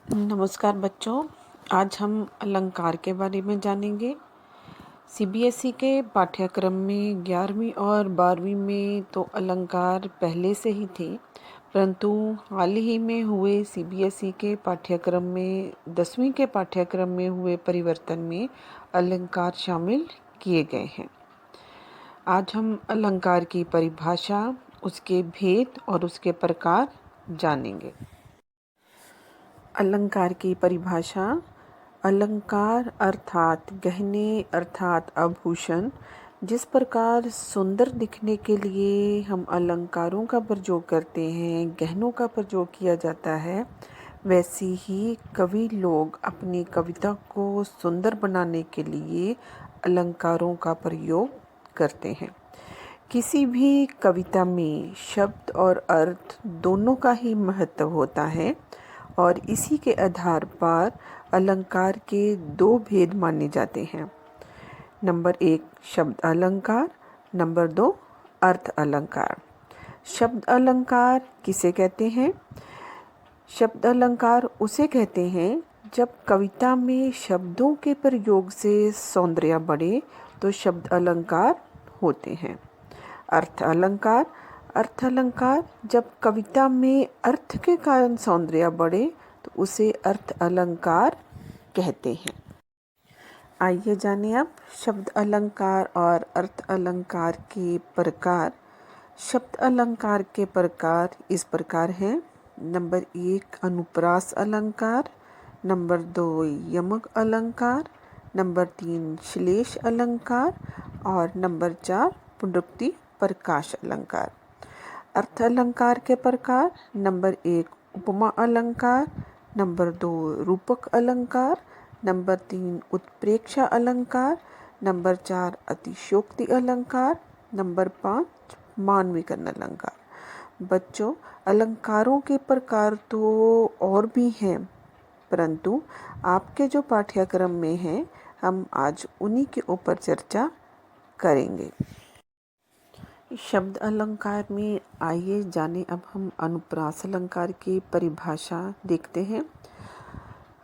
नमस्कार बच्चों, आज हम अलंकार के बारे में जानेंगे। सीबीएसई के पाठ्यक्रम में 11वीं और 12वीं में तो अलंकार पहले से ही थे, परंतु हाल ही में हुए सीबीएसई के पाठ्यक्रम में 10वीं के पाठ्यक्रम में हुए परिवर्तन में अलंकार शामिल किए गए हैं। आज हम अलंकार की परिभाषा, उसके भेद और उसके प्रकार जानेंगे। अलंकार की परिभाषा। अलंकार अर्थात गहने अर्थात आभूषण। जिस प्रकार सुंदर दिखने के लिए हम अलंकारों का प्रयोग करते हैं, गहनों का प्रयोग किया जाता है, वैसे ही कवि लोग अपनी कविता को सुंदर बनाने के लिए अलंकारों का प्रयोग करते हैं। किसी भी कविता में शब्द और अर्थ दोनों का ही महत्व होता है और इसी के आधार पर अलंकार के दो भेद माने जाते हैं। नंबर 1 शब्द अलंकार, नंबर 2 अर्थ अलंकार। शब्द अलंकार किसे कहते हैं? शब्द अलंकार उसे कहते हैं जब कविता में शब्दों के प्रयोग से सौंदर्य बढ़े तो शब्द अलंकार होते हैं। अर्थ अलंकार। अर्थ अलंकार जब कविता में अर्थ के कारण सौंदर्य बढ़े तो उसे अर्थ अलंकार कहते हैं। आइए जानें अब शब्द अलंकार और अर्थ अलंकार के प्रकार। शब्द अलंकार के प्रकार इस प्रकार हैं। नंबर 1 अनुप्रास अलंकार, नंबर 2 यमक अलंकार, नंबर 3 श्लेष अलंकार और नंबर 4 पुनरुक्ति प्रकाश अलंकार। अर्थ अलंकार के प्रकार। नंबर 1 उपमा अलंकार, नंबर 2 रूपक अलंकार, नंबर 3 उत्प्रेक्षा अलंकार, नंबर 4 अतिशयोक्ति अलंकार, नंबर 5 मानवीकरण अलंकार। बच्चों, अलंकारों के प्रकार तो और भी हैं, परंतु आपके जो पाठ्यक्रम में हैं हम आज उन्हीं के ऊपर चर्चा करेंगे। शब्द अलंकार में आइए जाने अब हम अनुप्रास अलंकार की परिभाषा देखते हैं।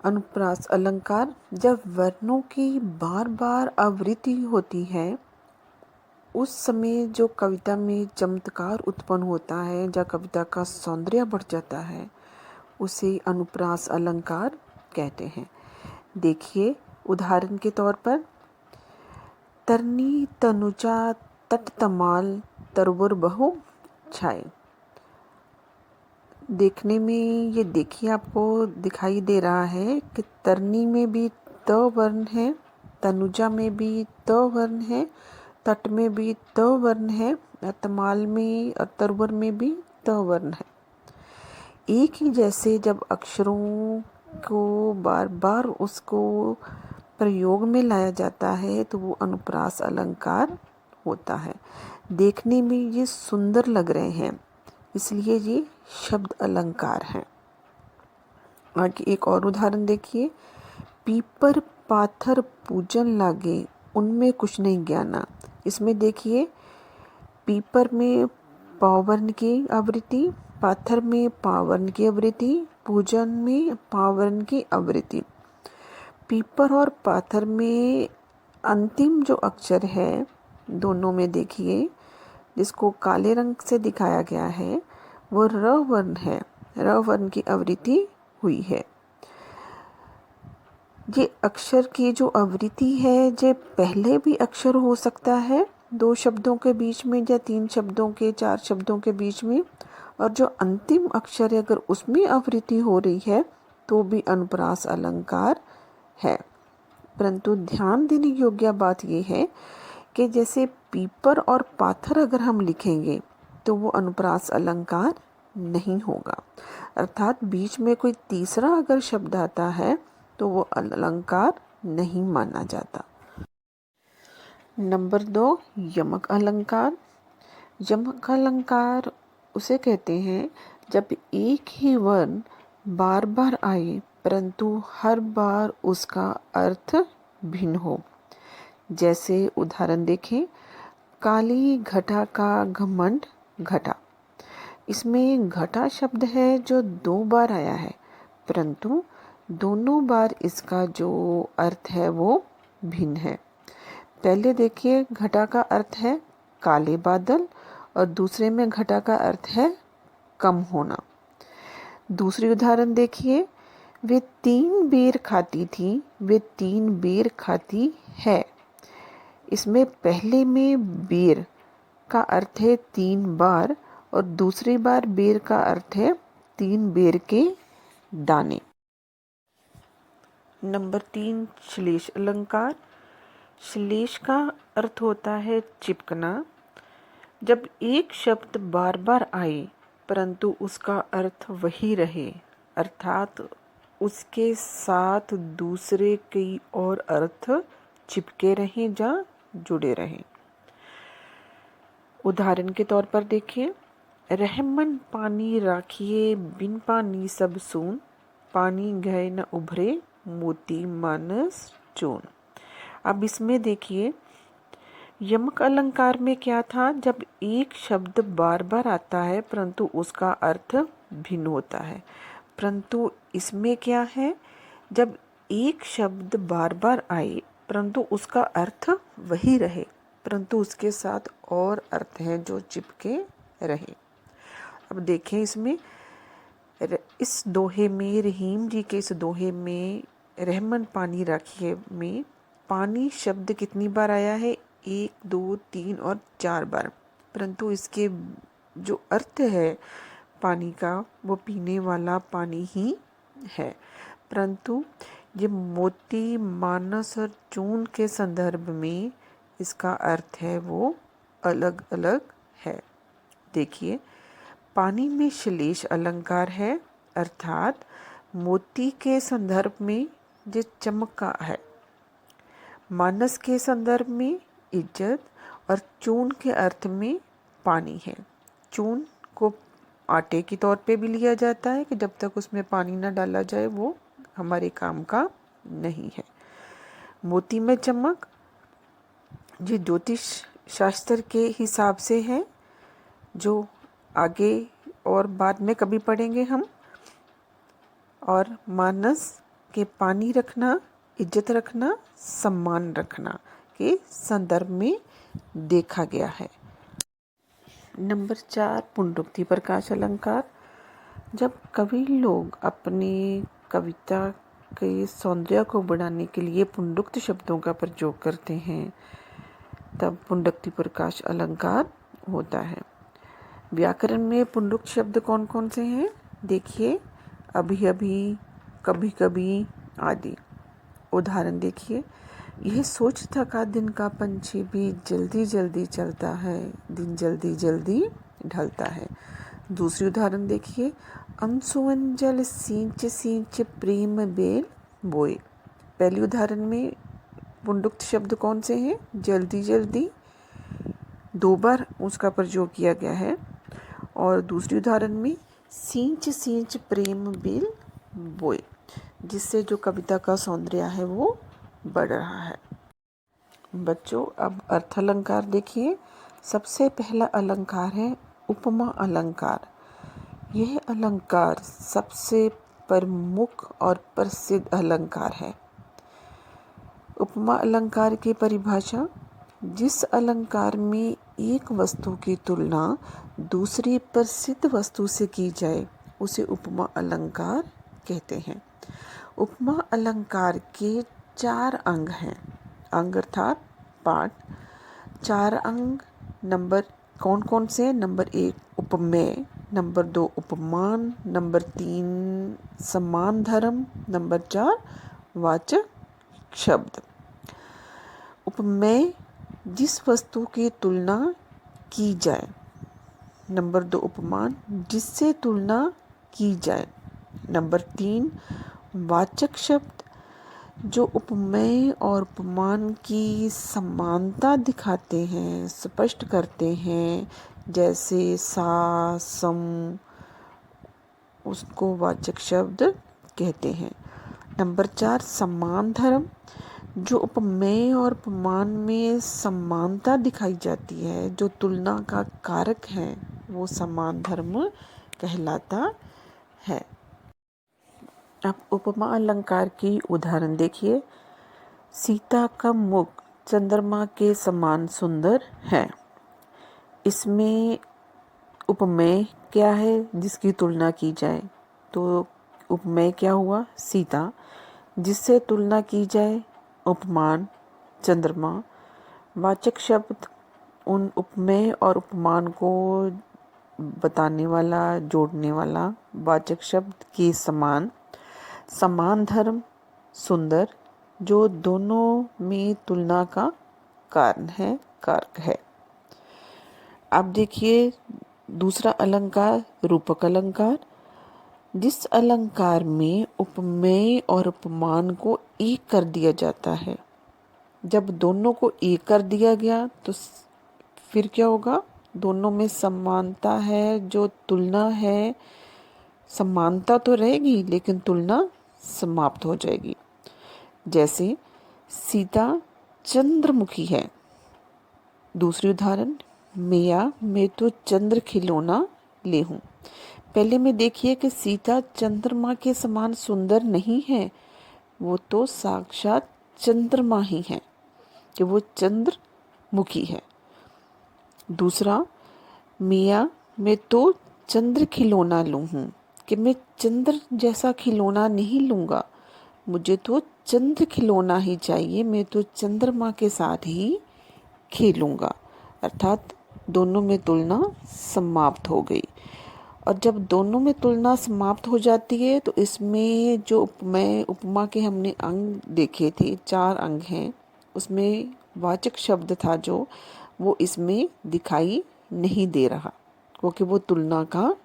अनुप्रास अलंकार जब वर्णों की बार बार आवृत्ति होती है उस समय जो कविता में चमत्कार उत्पन्न होता है, जब कविता का सौंदर्य बढ़ जाता है, उसे अनुप्रास अलंकार कहते हैं। देखिए उदाहरण के तौर पर तरनी तनुजा तट तमाल तरबुर बहु छाए। देखने में ये देखिए आपको दिखाई दे रहा है कि तरनी में भी त वर्ण है, तनुजा में भी त वर्ण है, तट में भी त वर्ण है, तमाल में और तरबुर में भी त वर्ण है। एक ही जैसे जब अक्षरों को बार बार उसको प्रयोग में लाया जाता है तो वो अनुप्रास अलंकार होता है। देखने में ये सुंदर लग रहे हैं, इसलिए ये शब्द अलंकार हैं। आगे एक और उदाहरण देखिए। पीपर पाथर पूजन लागे उनमें कुछ नहीं ज्ञाना। इसमें देखिए पीपर में पावर्ण की आवृत्ति, पाथर में पावर्ण की आवृत्ति, पूजन में पावर्ण की आवृत्ति। पीपर और पाथर में अंतिम जो अक्षर है दोनों में देखिए जिसको काले रंग से दिखाया गया है वो र वर्ण है, र वर्ण की आवृत्ति हुई है। ये अक्षर की जो आवृत्ति है ये पहले भी अक्षर हो सकता है 2 शब्दों के बीच में या 3 शब्दों के 4 शब्दों के बीच में, और जो अंतिम अक्षर है अगर उसमें आवृत्ति हो रही है तो भी अनुप्रास अलंकार है। परंतु ध्यान देने योग्य बात यह है कि जैसे पीपर और पाथर अगर हम लिखेंगे तो वो अनुप्रास अलंकार नहीं होगा, अर्थात बीच में कोई तीसरा अगर शब्द आता है तो वो अलंकार नहीं माना जाता। नंबर 2 यमक अलंकार। यमक अलंकार उसे कहते हैं जब एक ही वर्ण बार बार आए परंतु हर बार उसका अर्थ भिन्न हो। जैसे उदाहरण देखें, काली घटा का घमंड घटा। इसमें घटा शब्द है जो 2 बार आया है, परंतु दोनों बार इसका जो अर्थ है वो भिन्न है। पहले देखिए, घटा का अर्थ है काले बादल और दूसरे में घटा का अर्थ है कम होना। दूसरी उदाहरण देखिए, वे 3 बेर खाती थी, वे 3 बेर खाती है। इसमें पहले में बेर का अर्थ है 3 बार और दूसरी बार बेर का अर्थ है 3 बेर के दाने। नंबर 3, श्लेष अलंकार। श्लेष का अर्थ होता है चिपकना। जब एक शब्द बार बार आए परंतु उसका अर्थ वही रहे, अर्थात उसके साथ दूसरे कई और अर्थ चिपके रहें या जुड़े रहें। उदाहरण के तौर पर देखिए, रहमन पानी राखिए, बिन पानी सब सून, पानी गए न उभरे, मोती मानस चून। अब इसमें देखिए, यमक अलंकार में क्या था, जब एक शब्द बार बार आता है परंतु उसका अर्थ भिन्न होता है। परंतु इसमें क्या है, जब एक शब्द बार बार आए परंतु उसका अर्थ वही रहे परंतु उसके साथ और अर्थ हैं जो चिपके रहे। अब देखें, इसमें इस दोहे में, रहीम जी के इस दोहे में, रहमन पानी राखिए में पानी शब्द कितनी बार आया है? 1, 2, 3 और 4 बार। परंतु इसके जो अर्थ है पानी का, वो पीने वाला पानी ही है। परंतु ये मोती, मानस और चून के संदर्भ में इसका अर्थ है वो अलग अलग है। देखिए, पानी में श्लेष अलंकार है, अर्थात मोती के संदर्भ में जो चमका है, मानस के संदर्भ में इज्जत और चून के अर्थ में पानी है। चून को आटे के तौर पे भी लिया जाता है कि जब तक उसमें पानी ना डाला जाए वो हमारे काम का नहीं है। मोती में चमक जो ज्योतिष शास्त्र के हिसाब से है, जो आगे और बाद में कभी पढ़ेंगे हम। और मानस के पानी रखना, इज्जत रखना, सम्मान रखना के संदर्भ में देखा गया है। नंबर 4, पुनरुक्ति प्रकाश अलंकार। जब कवि लोग अपनी कविता के सौंदर्य को बढ़ाने के लिए पुनरुक्त शब्दों का प्रयोग करते हैं तब पुनरुक्ति प्रकाश अलंकार होता है। व्याकरण में पुनरुक्त शब्द कौन कौन से हैं? देखिए, अभी अभी, कभी कभी आदि। उदाहरण देखिए, यह सोच थका दिन का पंछी भी जल्दी जल्दी चलता है, दिन जल्दी जल्दी ढलता है। दूसरी उदाहरण देखिए, अनसुवन जल सींच सींच प्रेम बेल बोए। पहली उदाहरण में पुनरुक्त शब्द कौन से हैं? जल्दी जल्दी, 2 बार उसका प्रयोग किया गया है। और दूसरी उदाहरण में सींच सींच प्रेम बेल बोए, जिससे जो कविता का सौंदर्य है वो बढ़ रहा है। बच्चों, अब अर्थ अलंकार देखिए। सबसे पहला अलंकार है उपमा अलंकार। यह अलंकार सबसे प्रमुख और प्रसिद्ध अलंकार है। उपमा अलंकार की परिभाषा, जिस अलंकार में एक वस्तु की तुलना दूसरी प्रसिद्ध वस्तु से की जाए उसे उपमा अलंकार कहते हैं। उपमा अलंकार के 4 अंग हैं। अंग अर्थात पाठ। 4 अंग नंबर कौन कौन से? नंबर 1 उपमेय, नंबर 2 उपमान, नंबर 3 समान धर्म, नंबर 4 वाचक शब्द। उपमेय, जिस वस्तु की तुलना की जाए। नंबर 2 उपमान, जिससे तुलना की जाए। नंबर 3 वाचक शब्द, जो उपमेय और उपमान की समानता दिखाते हैं, स्पष्ट करते हैं, जैसे सा, सम, उसको वाचक शब्द कहते हैं। नंबर 4 समान धर्म, जो उपमेय और उपमान में समानता दिखाई जाती है, जो तुलना का कारक है, वो समान धर्म कहलाता है। अब उपमा अलंकार की उदाहरण देखिए। सीता का मुख चंद्रमा के समान सुंदर है। इसमें उपमेय क्या है जिसकी तुलना की जाए? तो उपमेय क्या हुआ? सीता। जिससे तुलना की जाए उपमान चंद्रमा। वाचक शब्द उन उपमेय और उपमान को बताने वाला, जोड़ने वाला वाचक शब्द के समान। समान धर्म सुंदर, जो दोनों में तुलना का कारण है, कारक है। अब देखिए दूसरा अलंकार रूपक अलंकार। जिस अलंकार में उपमेय और उपमान को एक कर दिया जाता है। जब दोनों को एक कर दिया गया तो फिर क्या होगा? दोनों में समानता है, जो तुलना है, समानता तो रहेगी लेकिन तुलना समाप्त हो जाएगी। जैसे सीता चंद्रमुखी है। दूसरी उदाहरण, मैया मैं तो चंद्र खिलौना ले हूँ। पहले में देखिए कि सीता चंद्रमा के समान सुंदर नहीं है, वो तो साक्षात चंद्रमा ही है, कि वो चंद्रमुखी है। दूसरा, मियाँ मैं तो चंद्र खिलौना लूँ हूँ, कि मैं चंद्र जैसा खिलौना नहीं लूँगा, मुझे तो चंद्र खिलौना ही चाहिए, मैं तो चंद्रमा के साथ ही खेलूँगा। अर्थात दोनों में तुलना समाप्त हो गई। और जब दोनों में तुलना समाप्त हो जाती है तो इसमें जो उपमेय उपमा के हमने अंग देखे थे, 4 अंग हैं, उसमें वाचक शब्द था जो वो इसमें दिखाई नहीं दे रहा, क्योंकि वो तुलना का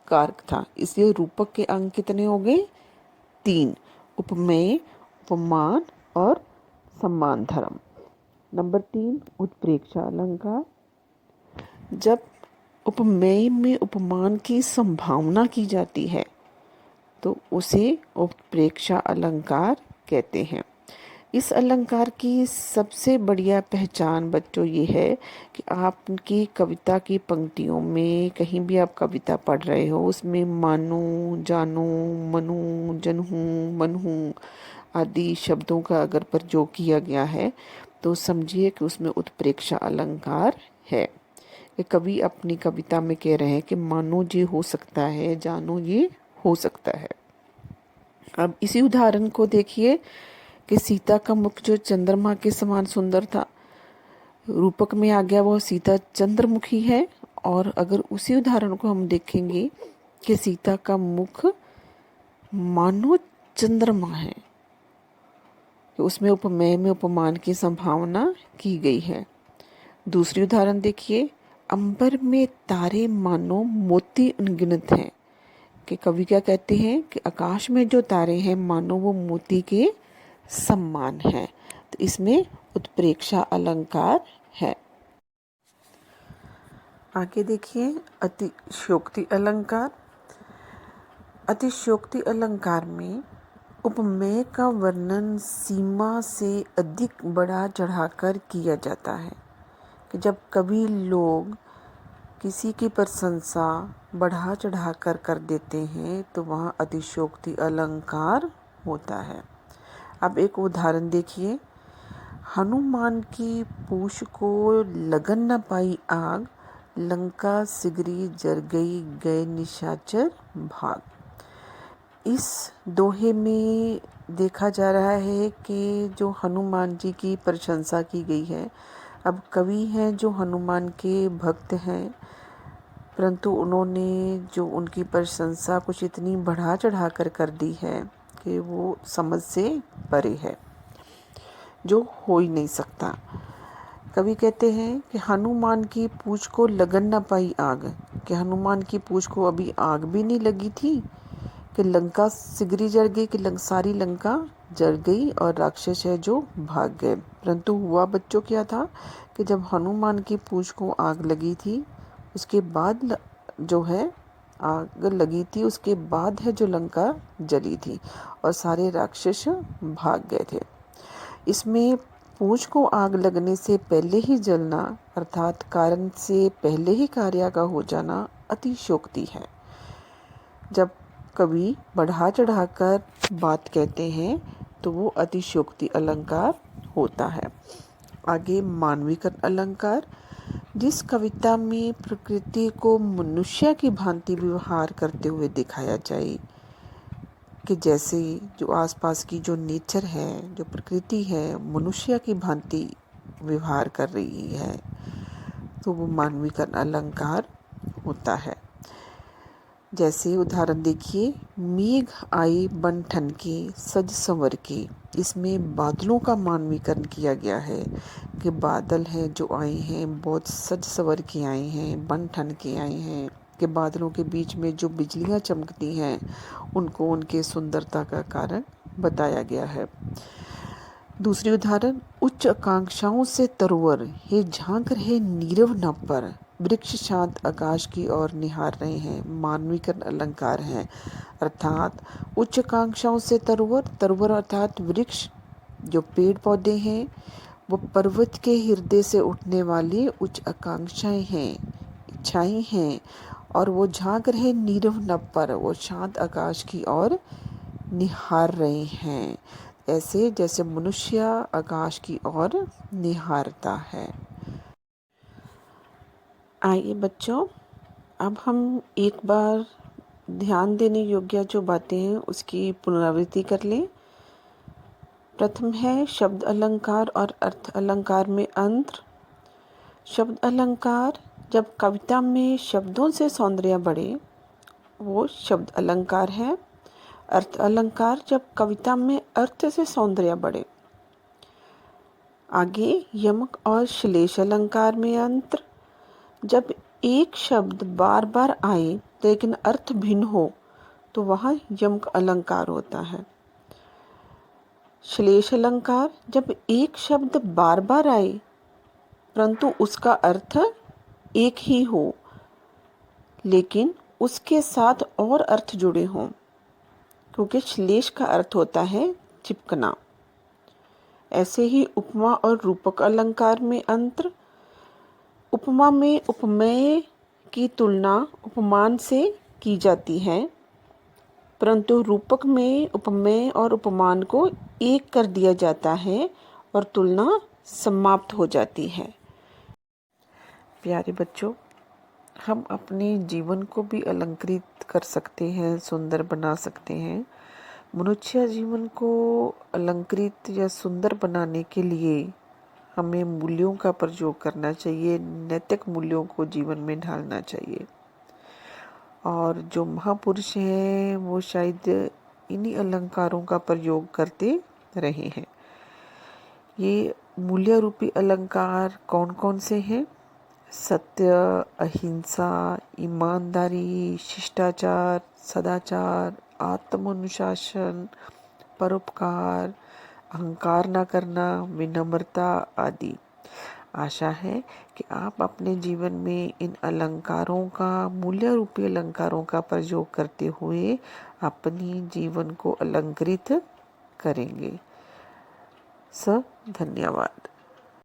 कारक था। इसलिए रूपक के अंग कितने हो गए? 3, उपमेय, उपमान और समान धर्म। नंबर 3, उत्प्रेक्षा अलंकार। जब उपमेय में उपमान की संभावना की जाती है तो उसे उत्प्रेक्षा अलंकार कहते हैं। इस अलंकार की सबसे बढ़िया पहचान बच्चों ये है कि आपकी कविता की पंक्तियों में कहीं भी आप कविता पढ़ रहे हो, उसमें मानो, जानो, मनु, जनहू, मनहू आदि शब्दों का अगर प्रयोग किया गया है तो समझिए कि उसमें उत्प्रेक्षा अलंकार है। कि कवि अपनी कविता में कह रहे हैं कि मानो ये हो सकता है, जानो ये हो सकता है। अब इसी उदाहरण को देखिए कि सीता का मुख जो चंद्रमा के समान सुंदर था, रूपक में आ गया वो सीता चंद्रमुखी है। और अगर उसी उदाहरण को हम देखेंगे कि सीता का मुख मानो चंद्रमा है, तो उसमें उपमेय में उपमान की संभावना की गई है। दूसरी उदाहरण देखिए, अंबर में तारे मानो मोती अनगिनत हैं। कि कवि क्या कहते हैं कि आकाश में जो तारे हैं मानो वो मोती के समान है। तो इसमें उत्प्रेक्षा अलंकार है। आगे देखिए अतिशयोक्ति अलंकार। अतिशयोक्ति अलंकार में उपमेय का वर्णन सीमा से अधिक बढ़ा चढ़ाकर किया जाता है। कि जब कवि लोग किसी की प्रशंसा बढ़ा चढ़ाकर कर देते हैं तो वहाँ अतिशयोक्ति अलंकार होता है। अब एक उदाहरण देखिए, हनुमान की पूंछ को लगन न पाई आग, लंका सिगरी जर गई गए निशाचर भाग। इस दोहे में देखा जा रहा है कि जो हनुमान जी की प्रशंसा की गई है। अब कवि हैं जो हनुमान के भक्त हैं, परंतु उन्होंने जो उनकी प्रशंसा कुछ इतनी बढ़ा चढ़ा कर दी है कि वो समझ से परे है, जो हो ही नहीं सकता। कवि कहते हैं कि हनुमान की पूंछ को लगन न पाई आग, कि हनुमान की पूंछ को अभी आग भी नहीं लगी थी कि लंका सिगरी जल गई, कि सारी लंका जल गई और राक्षस है जो भाग गए। परंतु हुआ बच्चों क्या था कि जब हनुमान की पूंछ को आग लगी थी, उसके बाद जो है आग लगी थी, उसके बाद है जो लंका जली थी और सारे राक्षस भाग गए थे। इसमें पूंछ को आग लगने से पहले ही जलना, अर्थात कारण से पहले ही कार्य का हो जाना अतिशयोक्ति है। जब कभी बढ़ा चढ़ाकर बात कहते हैं तो वो अतिशयोक्ति अलंकार होता है। आगे मानवीकरण अलंकार, जिस कविता में प्रकृति को मनुष्य की भांति व्यवहार करते हुए दिखाया जाए कि जैसे जो आसपास की जो नेचर है, जो प्रकृति है, मनुष्य की भांति व्यवहार कर रही है, तो वो मानवीकरण अलंकार होता है। जैसे उदाहरण देखिए, मेघ आए बन ठन के सज संवर के। इसमें बादलों का मानवीकरण किया गया है कि बादल हैं जो आए हैं बहुत सज संवर के आए हैं, बन ठन के आए हैं, कि बादलों के बीच में जो बिजलियां चमकती हैं उनको उनके सुंदरता का कारण बताया गया है। दूसरी उदाहरण, उच्च आकांक्षाओं से तरोवर हे झांक रहे नीरव नभ पर, वृक्ष शांत आकाश की ओर निहार रहे हैं। मानवीकरण अलंकार हैं, अर्थात उच्च आकांक्षाओं से तरोवर, तरोवर अर्थात वृक्ष, जो पेड़ पौधे हैं वो पर्वत के हृदय से उठने वाली उच्च आकांक्षाएं हैं, इच्छाएं हैं, और वो झांक रहे नीरव नभ पर, वो शांत आकाश की ओर निहार रहे हैं, ऐसे जैसे मनुष्य आकाश की ओर निहारता है। आइए बच्चों, अब हम एक बार ध्यान देने योग्य जो बातें हैं उसकी पुनरावृत्ति कर लें। प्रथम है शब्द अलंकार और अर्थ अलंकार में अंतर। शब्द अलंकार, जब कविता में शब्दों से सौंदर्य बढ़े वो शब्द अलंकार है। अर्थ अलंकार, जब कविता में अर्थ से सौंदर्य बढ़े। आगे यमक और श्लेष अलंकार में अंतर। जब एक शब्द बार बार आए लेकिन अर्थ भिन्न हो तो वह यमक अलंकार होता है। श्लेष अलंकार, जब एक शब्द बार बार आए परंतु उसका अर्थ एक ही हो लेकिन उसके साथ और अर्थ जुड़े हों, क्योंकि श्लेष का अर्थ होता है चिपकना। ऐसे ही उपमा और रूपक अलंकार में अंतर। उपमा में उपमेय की तुलना उपमान से की जाती है, परंतु रूपक में उपमेय और उपमान को एक कर दिया जाता है और तुलना समाप्त हो जाती है। प्यारे बच्चों, हम अपने जीवन को भी अलंकृत कर सकते हैं, सुंदर बना सकते हैं। मनुष्य जीवन को अलंकृत या सुंदर बनाने के लिए हमें मूल्यों का प्रयोग करना चाहिए, नैतिक मूल्यों को जीवन में ढालना चाहिए। और जो महापुरुष हैं वो शायद इन्हीं अलंकारों का प्रयोग करते रहे हैं। ये मूल्य रूपी अलंकार कौन कौन से हैं? सत्य, अहिंसा, ईमानदारी, शिष्टाचार, सदाचार, आत्मानुशासन, परोपकार, अहंकार न करना, विनम्रता आदि। आशा है कि आप अपने जीवन में इन अलंकारों का, मूल्य रूपी अलंकारों का प्रयोग करते हुए अपनी जीवन को अलंकृत करेंगे। धन्यवाद।